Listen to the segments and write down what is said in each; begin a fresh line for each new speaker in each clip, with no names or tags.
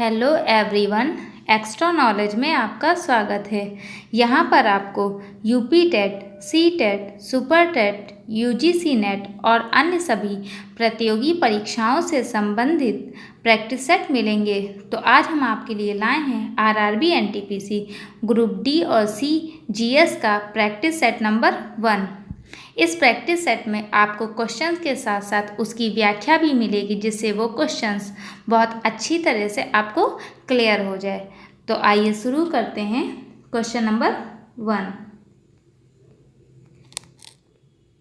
Hello everyone, extra knowledge में आपका स्वागत है। यहाँ पर आपको UP TET, C TET, super TET, UGC NET और अन्य सभी प्रतियोगी परीक्षाओं से संबंधित प्रैक्टिस सेट मिलेंगे। तो आज हम आपके लिए लाए हैं आरआरबी एनटीपीसी ग्रुप डी और सी जीएस का प्रैक्टिस सेट नंबर 1। इस प्रैक्टिस सेट में आपको क्वेश्चंस के साथ साथ उसकी व्याख्या भी मिलेगी, जिससे वो क्वेश्चंस बहुत अच्छी तरह से आपको क्लियर हो जाए। तो आइए शुरू करते हैं। क्वेश्चन नंबर 1,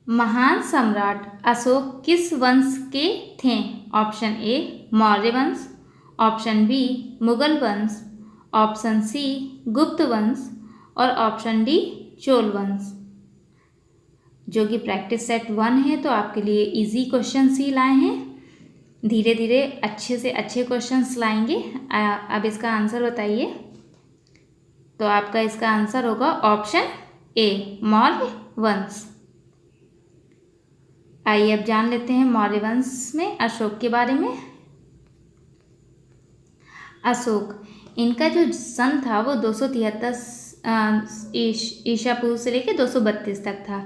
महान सम्राट अशोक किस वंश के थे? ऑप्शन ए मौर्य वंश, ऑप्शन बी मुगल वंश, ऑप्शन सी गुप्त वंश और ऑप्शन डी चोल वंश। जो कि प्रैक्टिस सेट 1 है, तो आपके लिए इजी क्वेश्चंस ही लाए हैं। धीरे धीरे अच्छे से अच्छे क्वेश्चंस लाएंगे। अब इसका आंसर बताइए। तो आपका इसका आंसर होगा ऑप्शन ए मौर्य वंश। आइए अब जान लेते हैं मौर्य वंश में अशोक के बारे में। अशोक, इनका जो सन था वो 273 ईसा पूर्व से लेकर 232 तक था।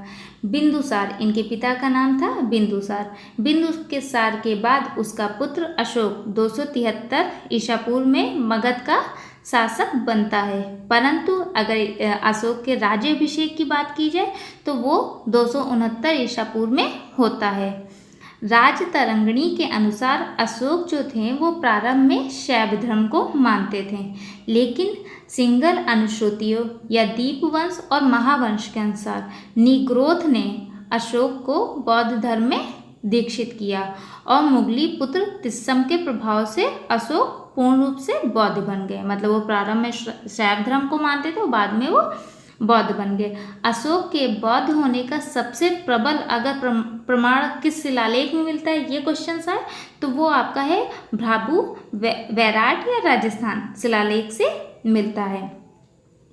बिंदुसार इनके पिता का नाम था बिंदुसार। बिंदुसार के बाद उसका पुत्र अशोक 273 ईसा पूर्व में मगध का शासक बनता है। परंतु अगर अशोक के राज्याभिषेक की बात की जाए तो वो 269 ईसा पूर्व में होता है। राजतरंगिणी के अनुसार अशोक जो थे वो प्रारंभ में शैव धर्म को मानते थे, लेकिन सिंगल अनुश्रुतियों या दीपवंश और महावंश के अनुसार निग्रोध ने अशोक को बौद्ध धर्म में दीक्षित किया और मुगली पुत्र तिस्सम के प्रभाव से अशोक पूर्ण रूप से बौद्ध बन गए। मतलब वो प्रारंभ में शैव धर्म को मानते थे और बाद में वो बौद्ध बन गए। अशोक के बौद्ध होने का सबसे प्रबल अगर प्रमाण किस शिलालेख में मिलता है, ये क्वेश्चन है, तो वो आपका है भ्राबू वैराट या राजस्थान शिलालेख से मिलता है।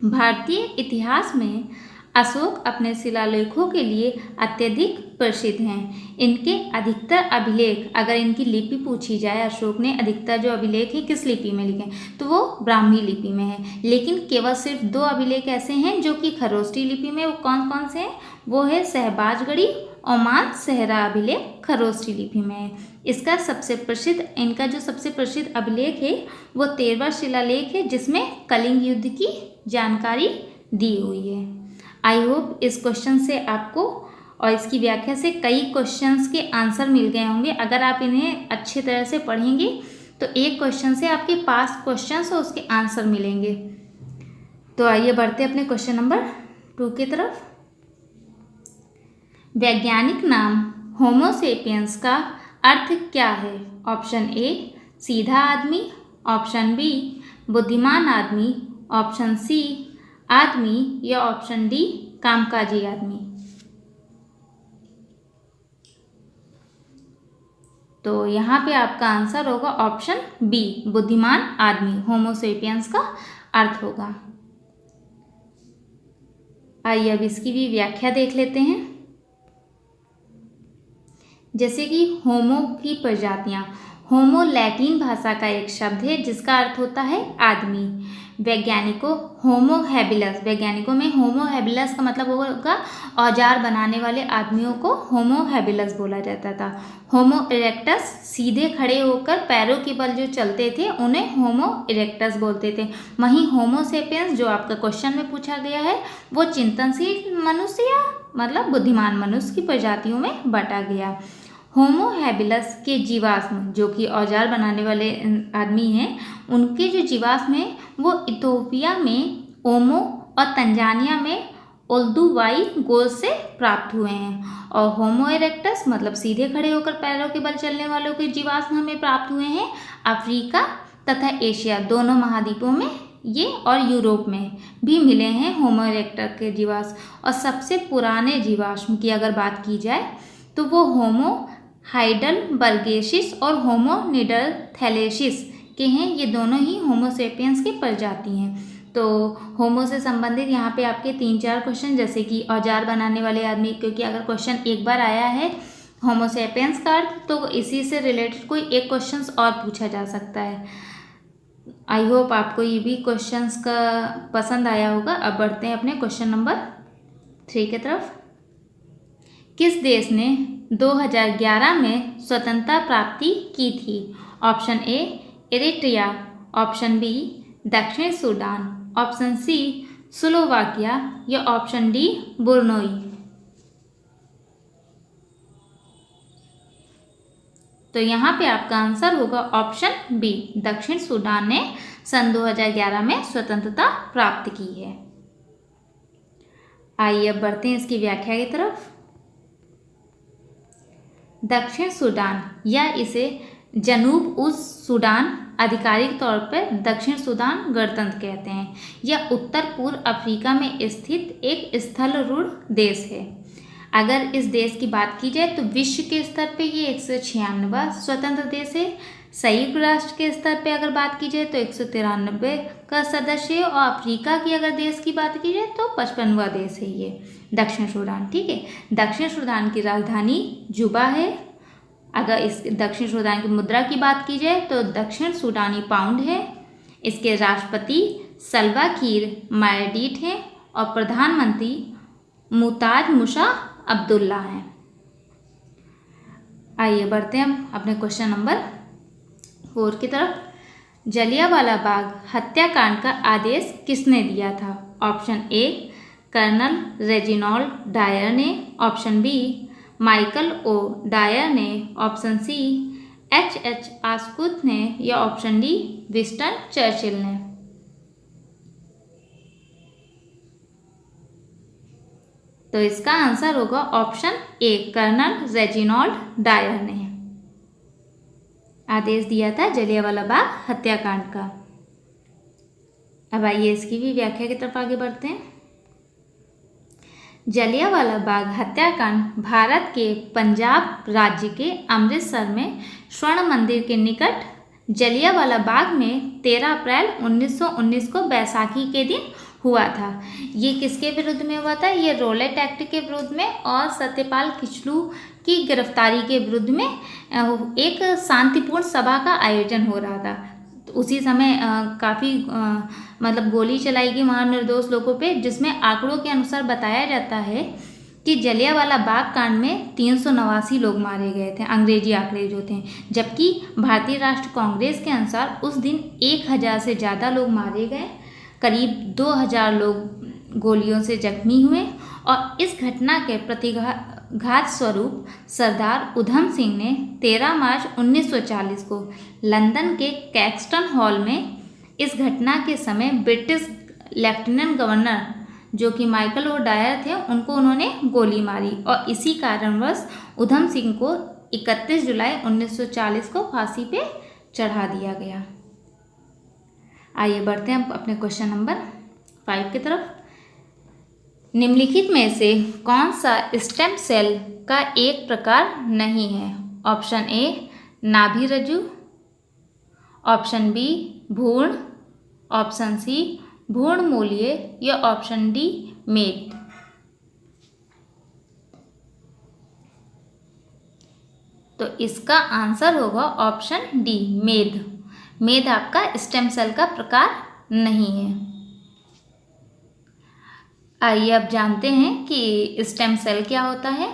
भारतीय इतिहास में अशोक अपने शिलालेखों के लिए अत्यधिक प्रसिद्ध हैं। इनके अधिकतर अभिलेख, अगर इनकी लिपि पूछी जाए, अशोक ने अधिकतर जो अभिलेख है किस लिपि में लिखे, तो वो ब्राह्मी लिपि में है। लेकिन केवल सिर्फ 2 अभिलेख ऐसे हैं जो कि खरोष्टी लिपि में। वो कौन कौन से हैं? वो है सहबाजगढ़ी और मान सेहरा अभिलेख खरोष्टी लिपि में है। इनका जो सबसे प्रसिद्ध अभिलेख है वो 13वां शिलालेख है, जिसमें कलिंग युद्ध की जानकारी दी हुई है। आई होप इस क्वेश्चन से आपको और इसकी व्याख्या से कई क्वेश्चंस के आंसर मिल गए होंगे। अगर आप इन्हें अच्छी तरह से पढ़ेंगे तो एक क्वेश्चन से आपके पास क्वेश्चंस और उसके आंसर मिलेंगे। तो आइए बढ़ते अपने क्वेश्चन नंबर 2 की तरफ। वैज्ञानिक नाम होमोसेपियंस का अर्थ क्या है? ऑप्शन ए सीधा आदमी, ऑप्शन बी बुद्धिमान आदमी, ऑप्शन सी आदमी या ऑप्शन डी कामकाजी आदमी। तो यहाँ पे आपका आंसर होगा ऑप्शन बी बुद्धिमान आदमी। होमोसेपियंस का अर्थ होगा। आइए अब इसकी भी व्याख्या देख लेते हैं। जैसे कि होमो की प्रजातियां। होमो लैटिन भाषा का एक शब्द है जिसका अर्थ होता है आदमी। वैज्ञानिकों में होमो हैबिलस का मतलब होगा औजार बनाने वाले आदमियों को होमो हैबिलस बोला जाता था। होमो इरेक्टस सीधे खड़े होकर पैरों के बल जो चलते थे उन्हें होमो इरेक्टस बोलते थे। वहीं होमो सेपियंस जो आपका क्वेश्चन में पूछा गया है वो चिंतनशील मनुष्य या मतलब बुद्धिमान मनुष्य की प्रजातियों में बांटा गया। होमो हैबिलस के जीवाश्म, जो कि औजार बनाने वाले आदमी हैं, उनके जो जीवाश्म हैं वो इथोपिया में ओमो और तंजानिया में ओल्दुवाई गोल्ड से प्राप्त हुए हैं। और होमो इरेक्टस मतलब सीधे खड़े होकर पैरों के बल चलने वालों के जीवाश्म हमें प्राप्त हुए हैं अफ्रीका तथा एशिया दोनों महाद्वीपों में, ये और यूरोप में भी मिले हैं होमो इरेक्टस के जीवाश्म। और सबसे पुराने जीवाश्म की अगर बात की जाए तो वो होमो हाइडेलबर्गेसिस और होमो निडरथैलेसिस के हैं। ये दोनों ही होमोसेपियंस की प्रजाति हैं। तो होमो से संबंधित यहाँ पे आपके 3-4 क्वेश्चन, जैसे कि औजार बनाने वाले आदमी, क्योंकि अगर क्वेश्चन एक बार आया है होमोसेपियंस का अर्थ, तो इसी से रिलेटेड कोई एक क्वेश्चन और पूछा जा सकता है। आई होप आपको ये भी क्वेश्चंस का पसंद आया होगा। अब बढ़ते हैं अपने क्वेश्चन नंबर 3 की तरफ। किस देश ने 2011 में स्वतंत्रता प्राप्ति की थी? Option A Eritrea, option B दक्षिण सूडान, ऑप्शन सी स्लोवाकिया या ऑप्शन डी बुर्नोई। तो यहाँ पे आपका आंसर होगा ऑप्शन बी, दक्षिण सूडान ने सन 2011 में स्वतंत्रता प्राप्त की है। आइए अब बढ़ते हैं इसकी व्याख्या की तरफ। दक्षिण सूडान या इसे जनूब उस सूडान, आधिकारिक तौर पर दक्षिण सूडान गणतंत्र कहते हैं, यह उत्तर पूर्व अफ्रीका में स्थित एक स्थलरूढ़ देश है। अगर इस देश की बात की जाए तो विश्व के स्तर पे ये 196वां स्वतंत्र देश है। संयुक्त राष्ट्र के स्तर पे अगर बात की जाए तो 193 का सदस्य है, और अफ्रीका की अगर देश की बात की जाए तो 55वां देश है ये दक्षिण सूडान। ठीक है, दक्षिण सूडान की राजधानी जुबा है। अगर इस दक्षिण सूडान की मुद्रा की बात की जाए तो दक्षिण सूडानी पाउंड है। इसके राष्ट्रपति सल्वा किर मायार्डिट हैं और प्रधानमंत्री मुताज मुसा अब्दुल्ला हैं। आइए बढ़ते हैं हम अपने क्वेश्चन नंबर 4 की तरफ। जलियांवाला बाग हत्याकांड का आदेश किसने दिया था? Option A colonel Reginald Dyer ने, option B Michael O Dyer ने, ऑप्शन सी एच आस्कुथ ने या ऑप्शन डी विंस्टन चर्चिल ने। तो इसका आंसर होगा option A colonel Reginald Dyer ने आदेश दिया था जलियांवाला बाग हत्याकांड का। अब आइए इसकी भी व्याख्या की तरफ आगे बढ़ते हैं। जलियांवाला बाग हत्याकांड भारत के पंजाब राज्य के अमृतसर में स्वर्ण मंदिर के निकट जलियांवाला बाग में 13 अप्रैल 1919 को बैसाखी के दिन हुआ था। ये किसके विरुद्ध में हुआ था? ये रॉलेट एक्ट के विरुद्ध में और सत्यपाल किचलू की गिरफ्तारी के विरुद्ध में एक शांतिपूर्ण सभा का आयोजन हो रहा था। तो उसी समय काफ़ी मतलब गोली चलाई गई वहाँ निर्दोष लोगों पे, जिसमें आंकड़ों के अनुसार बताया जाता है कि जलियांवाला बाग कांड में 389 लोग मारे गए थे, अंग्रेजी आंकड़े जो थे, जबकि भारतीय राष्ट्र कांग्रेस के अनुसार उस दिन 1000 से ज़्यादा लोग मारे गए, करीब 2000 लोग गोलियों से जख्मी हुए। और इस घटना के प्रतिघात स्वरूप सरदार उधम सिंह ने 13 मार्च 1940 को लंदन के कैक्सटन हॉल में इस घटना के समय ब्रिटिश लेफ्टिनेंट गवर्नर जो कि माइकल ओ डायर थे उनको उन्होंने गोली मारी, और इसी कारणवश उधम सिंह को 31 जुलाई 1940 को फांसी पे चढ़ा दिया गया। आइए बढ़ते हैं अपने क्वेश्चन नंबर 5 की तरफ। निम्नलिखित में से कौन सा स्टेम सेल का एक प्रकार नहीं है? ऑप्शन ए नाभिरज्जु, ऑप्शन बी भ्रूण, ऑप्शन सी भ्रूण मूलीय या ऑप्शन डी मेद। तो इसका आंसर होगा ऑप्शन डी मेद। मेद आपका स्टेम सेल का प्रकार नहीं है। आइए अब जानते हैं कि स्टेम सेल क्या होता है।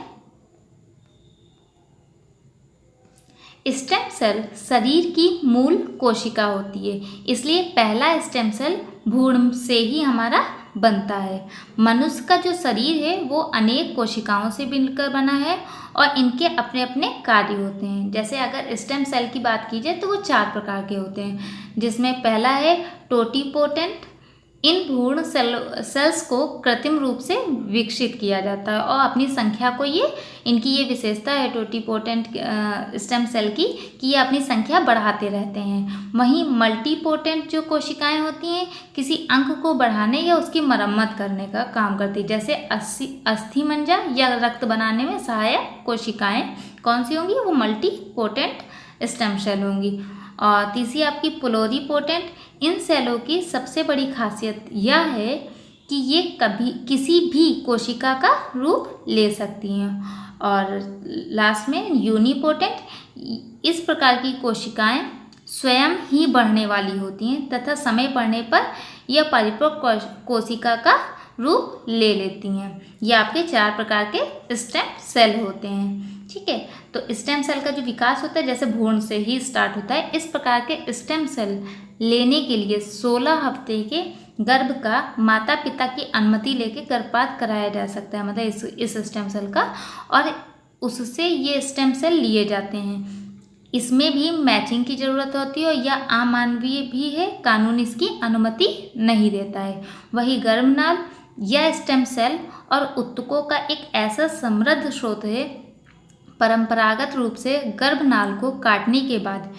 स्टेम सेल शरीर की मूल कोशिका होती है, इसलिए पहला स्टेम सेल भ्रूण से ही हमारा बनता है। मनुष्य का जो शरीर है वो अनेक कोशिकाओं से मिलकर बना है और इनके अपने अपने कार्य होते हैं। जैसे अगर स्टेम सेल की बात की जाए तो वो 4 प्रकार के होते हैं, जिसमें पहला है टोटिपोटेंट। इन भ्रूण सेल्स को कृत्रिम रूप से विकसित किया जाता है और अपनी संख्या को इनकी ये विशेषता है टोटिपोटेंट स्टेम सेल की कि ये अपनी संख्या बढ़ाते रहते हैं। वहीं मल्टीपोटेंट जो कोशिकाएं होती हैं किसी अंग को बढ़ाने या उसकी मरम्मत करने का काम करती है। जैसे अस्थि मंजा या रक्त बनाने में सहायक कोशिकाएं कौन सी होंगी? वो मल्टीपोटेंट स्टेम सेल होंगी। और तीसरी आपकी प्लोरीपोटेंट। इन सेलों की सबसे बड़ी खासियत यह है कि ये कभी किसी भी कोशिका का रूप ले सकती हैं। और लास्ट में यूनिपोटेंट। इस प्रकार की कोशिकाएं स्वयं ही बढ़ने वाली होती हैं तथा समय पड़ने पर यह परिपक्व कोशिका का रूप ले लेती हैं। ये आपके 4 प्रकार के स्टेम सेल होते हैं। ठीक है, तो स्टेम सेल का जो विकास होता है जैसे भ्रूण से ही स्टार्ट होता है, इस प्रकार के स्टेम सेल लेने के लिए 16 हफ्ते के गर्भ का माता पिता की अनुमति लेके गर्भपात कराया जा सकता है, मतलब इस स्टेम सेल का, और उससे ये स्टेम सेल लिए जाते हैं। इसमें भी मैचिंग की ज़रूरत होती है या अमानवीय भी है, कानून इसकी अनुमति नहीं देता है। वही गर्भनाल या स्टेम सेल और उत्तकों का एक ऐसा समृद्ध स्रोत है, परंपरागत रूप से गर्भनाल को काटने के बाद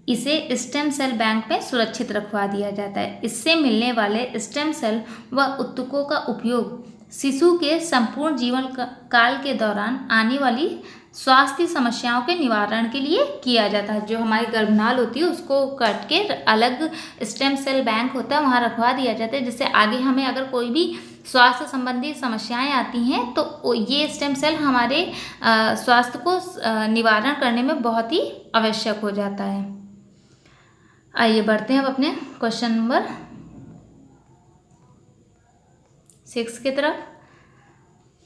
इसे स्टेम सेल बैंक में सुरक्षित रखवा दिया जाता है। इससे मिलने वाले स्टेम सेल व उत्तकों का उपयोग शिशु के संपूर्ण जीवन काल के दौरान आने वाली स्वास्थ्य समस्याओं के निवारण के लिए किया जाता है। जो हमारी गर्भनाल होती है उसको काट के अलग स्टेम सेल बैंक होता है वहाँ रखवा दिया जाता है, जिससे आगे हमें अगर कोई भी स्वास्थ्य संबंधी समस्याएं आती हैं तो ये स्टेम सेल हमारे स्वास्थ्य को निवारण करने में बहुत ही आवश्यक हो जाता है। आइए बढ़ते हैं अब अपने क्वेश्चन नंबर 6 की तरफ।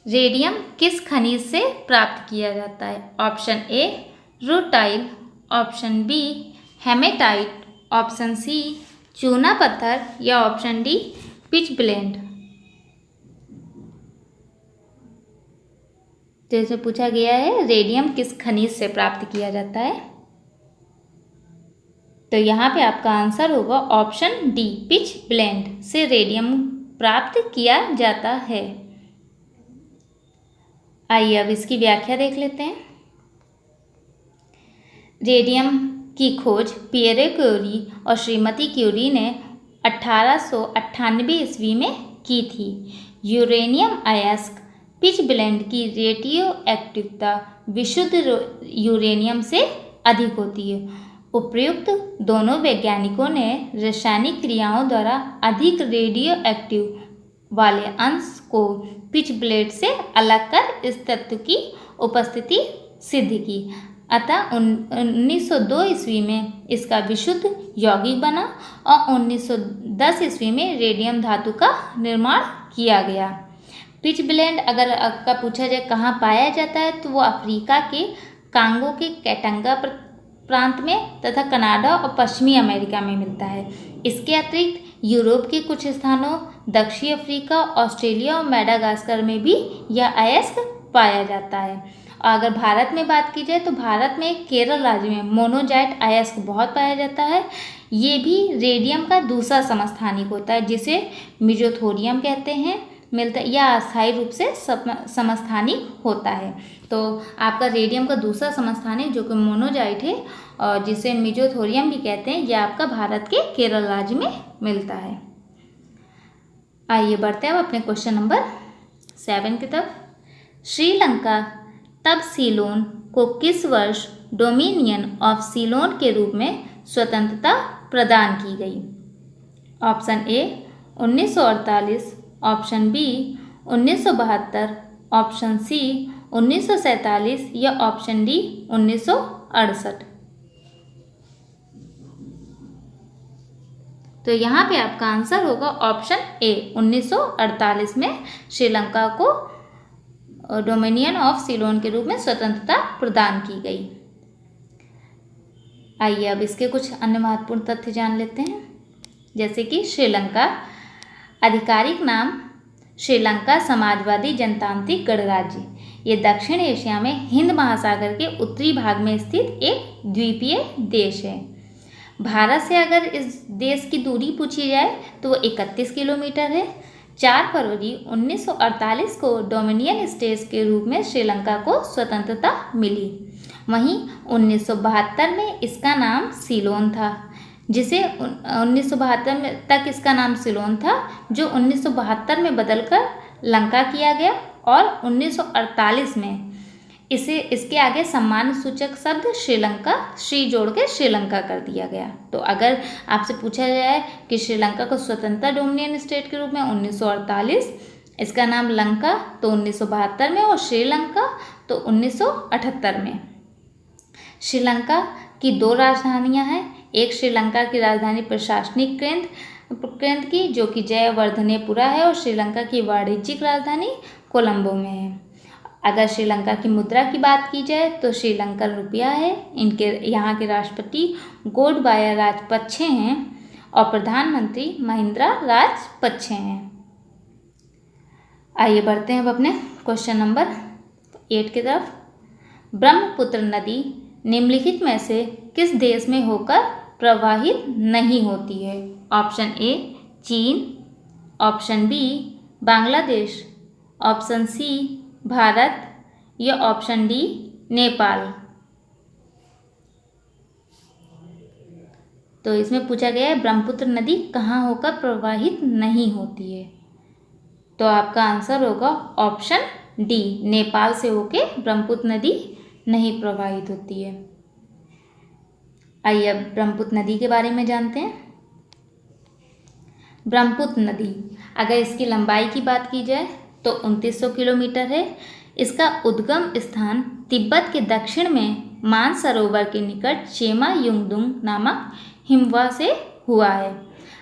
रेडियम किस खनिज से प्राप्त किया जाता है? Option A rutile, option B hematite, option C चूना पत्थर या ऑप्शन डी पिच ब्लेंड। जैसे पूछा गया है रेडियम किस खनिज से प्राप्त किया जाता है, तो यहाँ पे आपका आंसर होगा ऑप्शन डी पिच ब्लेंड से रेडियम प्राप्त किया जाता है। आइए अब इसकी व्याख्या देख लेते हैं। रेडियम की खोज पियरे क्यूरी और श्रीमती क्यूरी ने 1898 ईस्वी में की थी। यूरेनियम अयस्क पिच ब्लेंड की रेडियो एक्टिवता विशुद्ध यूरेनियम से अधिक होती है। उपर्युक्त दोनों वैज्ञानिकों ने रासायनिक क्रियाओं द्वारा अधिक रेडियो एक्टिव वाले अंश को पिच ब्लेंड से अलग कर इस तत्व की उपस्थिति सिद्ध की। अतः 1902 ईस्वी में इसका विशुद्ध यौगिक बना और 1910 ईस्वी में रेडियम धातु का निर्माण किया गया। पिच ब्लेंड अगर आपका पूछा जाए कहाँ पाया जाता है तो वो अफ्रीका के कांगो के कैटंगा प्रांत में तथा कनाडा और पश्चिमी अमेरिका में मिलता है। इसके अतिरिक्त यूरोप के कुछ स्थानों, दक्षिण अफ्रीका, ऑस्ट्रेलिया और मेडागास्कर में भी यह अयस्क पाया जाता है। और अगर भारत में बात की जाए तो भारत में केरल राज्य में मोनोजाइट अयस्क बहुत पाया जाता है। ये भी रेडियम का दूसरा समस्थानिक होता है जिसे मिजोथोरियम कहते हैं, मिलता है या अस्थायी रूप से समस्थानिक होता है। तो आपका रेडियम का दूसरा समस्थानिक जो कि मोनोजाइट है और जिसे मिजोथोरियम भी कहते हैं, यह आपका भारत के केरल राज्य में मिलता है। आइए बढ़ते हैं अब अपने क्वेश्चन नंबर 7 की तरफ। श्रीलंका तब सीलोन को किस वर्ष डोमिनियन ऑफ सीलोन के रूप में स्वतंत्रता प्रदान की गई? Option A 1948, option B 1972, option C 1947 या ऑप्शन डी 1968। तो यहाँ पे आपका आंसर होगा ऑप्शन ए 1948 में श्रीलंका को डोमिनियन ऑफ सीलोन के रूप में स्वतंत्रता प्रदान की गई। आइए अब इसके कुछ अन्य महत्वपूर्ण तथ्य जान लेते हैं, जैसे कि श्रीलंका आधिकारिक नाम श्रीलंका समाजवादी जनतांत्रिक गणराज्य। ये दक्षिण एशिया में हिंद महासागर के उत्तरी भाग में स्थित एक द्वीपीय देश है। भारत से अगर इस देश की दूरी पूछी जाए तो वो 31 किलोमीटर है। 4 फरवरी 1948 को डोमिनियन स्टेट के रूप में श्रीलंका को स्वतंत्रता मिली। वहीं 1972 में इसका नाम सीलोन था, जिसे 1972 में तक इसका नाम सीलोन था, जो 1972 में बदलकर लंका किया गया और 1948 में इसके आगे सम्मान सूचक शब्द श्रीलंका श्री जोड़ के श्रीलंका कर दिया गया। तो अगर आपसे पूछा जाए कि श्रीलंका को स्वतंत्र डोमिनियन स्टेट के रूप में 1948, इसका नाम लंका तो 1972 में और श्रीलंका तो 1978 में। श्रीलंका की 2 राजधानियां हैं, एक श्रीलंका की राजधानी प्रशासनिक केंद्र की जो कि जयवर्धनेपुरा है, और श्रीलंका की वाणिज्यिक राजधानी कोलंबो में है। अगर श्रीलंका की मुद्रा की बात की जाए तो श्रीलंकन रुपया है। इनके यहाँ के राष्ट्रपति गोटबाया राजपक्षे हैं और प्रधानमंत्री महिंद्रा राजपक्षे हैं। आइए बढ़ते हैं अब अपने क्वेश्चन नंबर 8 की तरफ। ब्रह्मपुत्र नदी निम्नलिखित में से किस देश में होकर प्रवाहित नहीं होती है? ऑप्शन ए चीन, option B Bangladesh, option C Bharat या ऑप्शन डी नेपाल। तो इसमें पूछा गया है ब्रह्मपुत्र नदी कहाँ होकर प्रवाहित नहीं होती है, तो आपका आंसर होगा ऑप्शन डी, नेपाल से होके ब्रह्मपुत्र नदी नहीं प्रवाहित होती है। आइए अब ब्रह्मपुत्र नदी के बारे में जानते हैं। ब्रह्मपुत्र नदी अगर इसकी लंबाई की बात की जाए तो 2900 किलोमीटर है। इसका उद्गम स्थान तिब्बत के दक्षिण में मानसरोवर के निकट चेमा युंगदुंग नामक हिमवाह से हुआ है।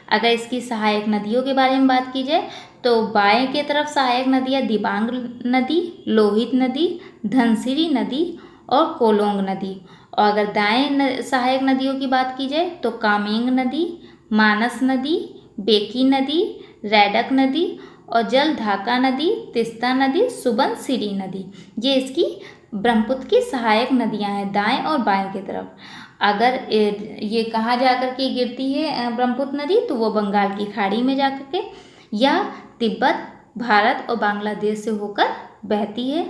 अगर इसकी सहायक नदियों के बारे में बात की जाए तो बाएं की तरफ सहायक नदियाँ दिबांग नदी, लोहित नदी, धनसिरी नदी और कोलोंग नदी, और अगर दाएं सहायक नदियों की बात की जाए तो कामेंग नदी, मानस नदी, बेकी नदी, रैडक नदी और जलढाका नदी, तिस्ता नदी, सुबनसिरी नदी। ये इसकी ब्रह्मपुत्र की सहायक नदियां हैं दाएं और बाएं की तरफ। अगर ये कहाँ जाकर के गिरती है ब्रह्मपुत्र नदी, तो वो बंगाल की खाड़ी में जाकर के या तिब्बत, भारत और बांग्लादेश से होकर बहती है।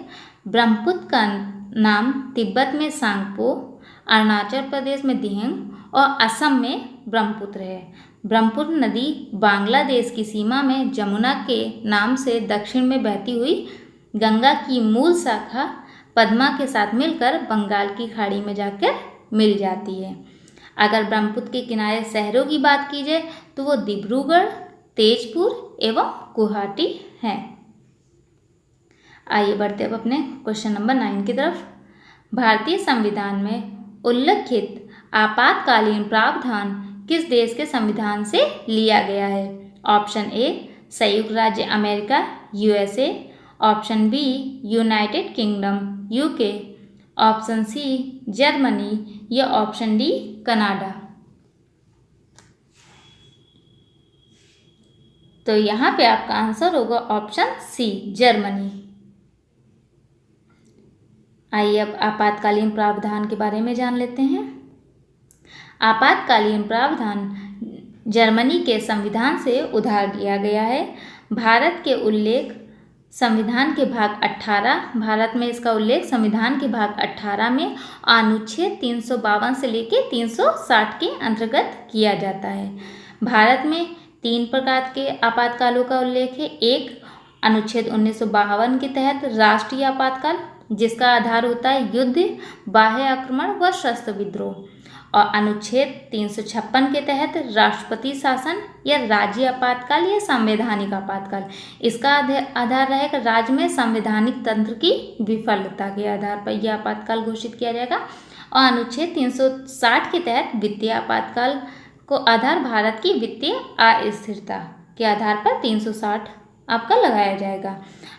ब्रह्मपुत्र का नाम तिब्बत में सांगपो, अरुणाचल प्रदेश में दिहंग और असम में ब्रह्मपुत्र है। ब्रह्मपुत्र नदी बांग्लादेश की सीमा में जमुना के नाम से दक्षिण में बहती हुई गंगा की मूल शाखा पद्मा के साथ मिलकर बंगाल की खाड़ी में जाकर मिल जाती है। अगर ब्रह्मपुत्र के किनारे शहरों की बात की जाए तो वो डिब्रूगढ़, तेजपुर एवं गुवाहाटी हैं। आइए बढ़ते अब अपने क्वेश्चन नंबर 9 की तरफ। भारतीय संविधान में उल्लिखित आपातकालीन प्रावधान किस देश के संविधान से लिया गया है? ऑप्शन ए संयुक्त राज्य America USA, option B United Kingdom UK, option C Germany या ऑप्शन डी कनाडा। तो यहाँ पे आपका आंसर होगा ऑप्शन सी जर्मनी। आइए अब आपातकालीन प्रावधान के बारे में जान लेते हैं। आपातकालीन प्रावधान जर्मनी के संविधान से उधार लिया गया है। भारत के उल्लेख संविधान के भाग 18, भारत में इसका उल्लेख संविधान के भाग 18 में अनुच्छेद 352 से लेकर 360 के अंतर्गत किया जाता है। भारत में 3 प्रकार के आपातकालों का उल्लेख है। एक अनुच्छेद 1952 के तहत राष्ट्रीय आपातकाल, जिसका आधार होता है युद्ध, बाह्य आक्रमण व शस्त्र विद्रोह, और अनुच्छेद 356 के तहत राष्ट्रपति शासन या राज्य आपातकाल या संवैधानिक आपातकाल। इसका आधार रहेगा राज्य में संवैधानिक तंत्र की विफलता के आधार पर यह आपातकाल घोषित किया जाएगा। और अनुच्छेद 360 के तहत वित्तीय आपातकाल को आधार भारत की वित्तीय अस्थिरता के आधार पर 360 आपका लगाया जाएगा।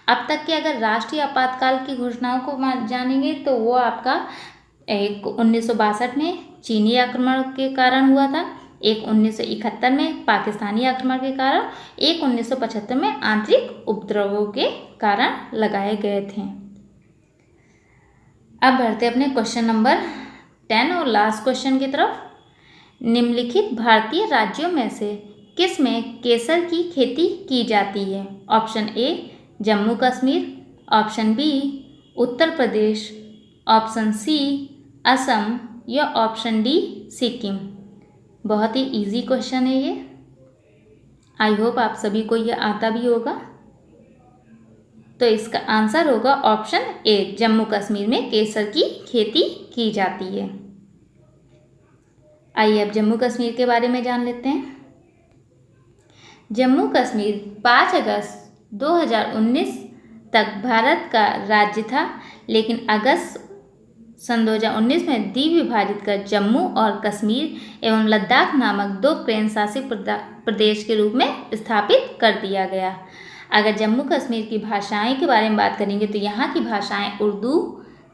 अब तक के अगर राष्ट्रीय आपातकाल की घोषणाओं को जानेंगे तो वो आपका एक 1962 में चीनी आक्रमण के कारण हुआ था, एक 1971 में पाकिस्तानी आक्रमण के कारण, एक 1975 में आंतरिक उपद्रवों के कारण लगाए गए थे। अब बढ़ते अपने क्वेश्चन नंबर 10 और लास्ट क्वेश्चन की तरफ। निम्नलिखित भारतीय राज्यों में से किस में केसर की खेती की जाती है? Option A Jammu Kashmir, option B Uttar Pradesh, option C Assam या ऑप्शन डी सिक्किम। बहुत ही इजी क्वेश्चन है ये। आई होप आप सभी को ये आता भी होगा। तो इसका आंसर होगा ऑप्शन ए, जम्मू कश्मीर में केसर की खेती की जाती है। आइए अब जम्मू कश्मीर के बारे में जान लेते हैं। जम्मू कश्मीर 5 अगस्त 2019 तक भारत का राज्य था, लेकिन अगस्त सन 2019 में द्विभाजित कर जम्मू और कश्मीर एवं लद्दाख नामक 2 केंद्र शासित प्रदेश के रूप में स्थापित कर दिया गया। अगर जम्मू कश्मीर की भाषाएं के बारे में बात करेंगे तो यहाँ की भाषाएं उर्दू,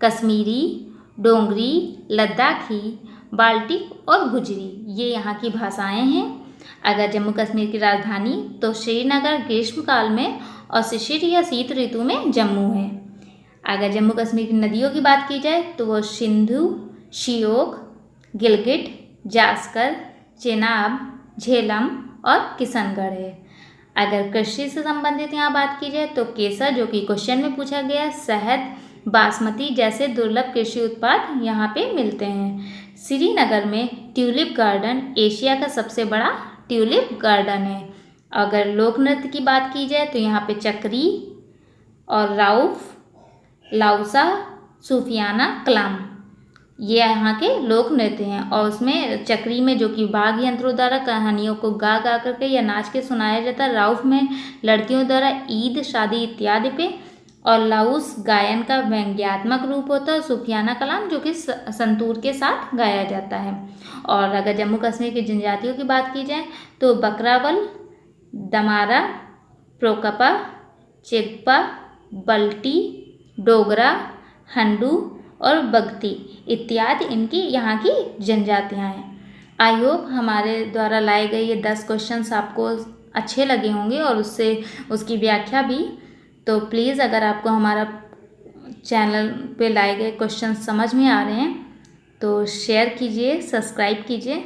कश्मीरी, डोगरी, लद्दाखी, बाल्टिक और गुजरी, ये यहाँ की भाषाएं हैं। अगर जम्मू कश्मीर की राजधानी तो श्रीनगर ग्रीष्मकाल में और शिशिर या शीत ऋतु में जम्मू है। अगर जम्मू कश्मीर की नदियों की बात की जाए तो वो सिंधु, श्योक, गिलगिट, जास्कर, चेनाब, झेलम और किशनगढ़ है। अगर कृषि से संबंधित यहाँ बात की जाए तो केसर, जो कि क्वेश्चन में पूछा गया, शहद, बासमती जैसे दुर्लभ कृषि उत्पाद यहाँ पे मिलते हैं। श्रीनगर में ट्यूलिप गार्डन एशिया का सबसे बड़ा ट्यूलिप गार्डन है। अगर लोक नृत्य की बात की जाए तो यहाँ पे चक्री और राउफ, लाउसा, सूफियाना, कलाम, ये यहाँ के लोक नृत्य हैं। और उसमें चक्री में जो कि वाद्य यंत्रों द्वारा कहानियों को गा गा करके या नाच के सुनाया जाता है। राउफ में लड़कियों द्वारा ईद, शादी इत्यादि पे, और लाउस गायन का व्यंग्यात्मक रूप होता है। सूफियाना कलाम जो कि संतूर के साथ गाया जाता है। और अगर जम्मू कश्मीर की जनजातियों की बात की जाए तो बकरावल, दमारा, प्रोकपा, चेगपा, बल्टी, डोगरा, हंडू और बगती इत्यादि इनकी यहाँ की जनजातियाँ हैं। आई होप हमारे द्वारा लाए गए ये 10 क्वेश्चंस आपको अच्छे लगे होंगे और उससे उसकी व्याख्या भी। तो प्लीज़ अगर आपको हमारा चैनल पे लाए गए क्वेश्चन समझ में आ रहे हैं तो शेयर कीजिए, सब्सक्राइब कीजिए।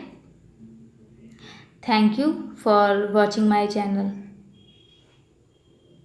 Thank you for watching my channel.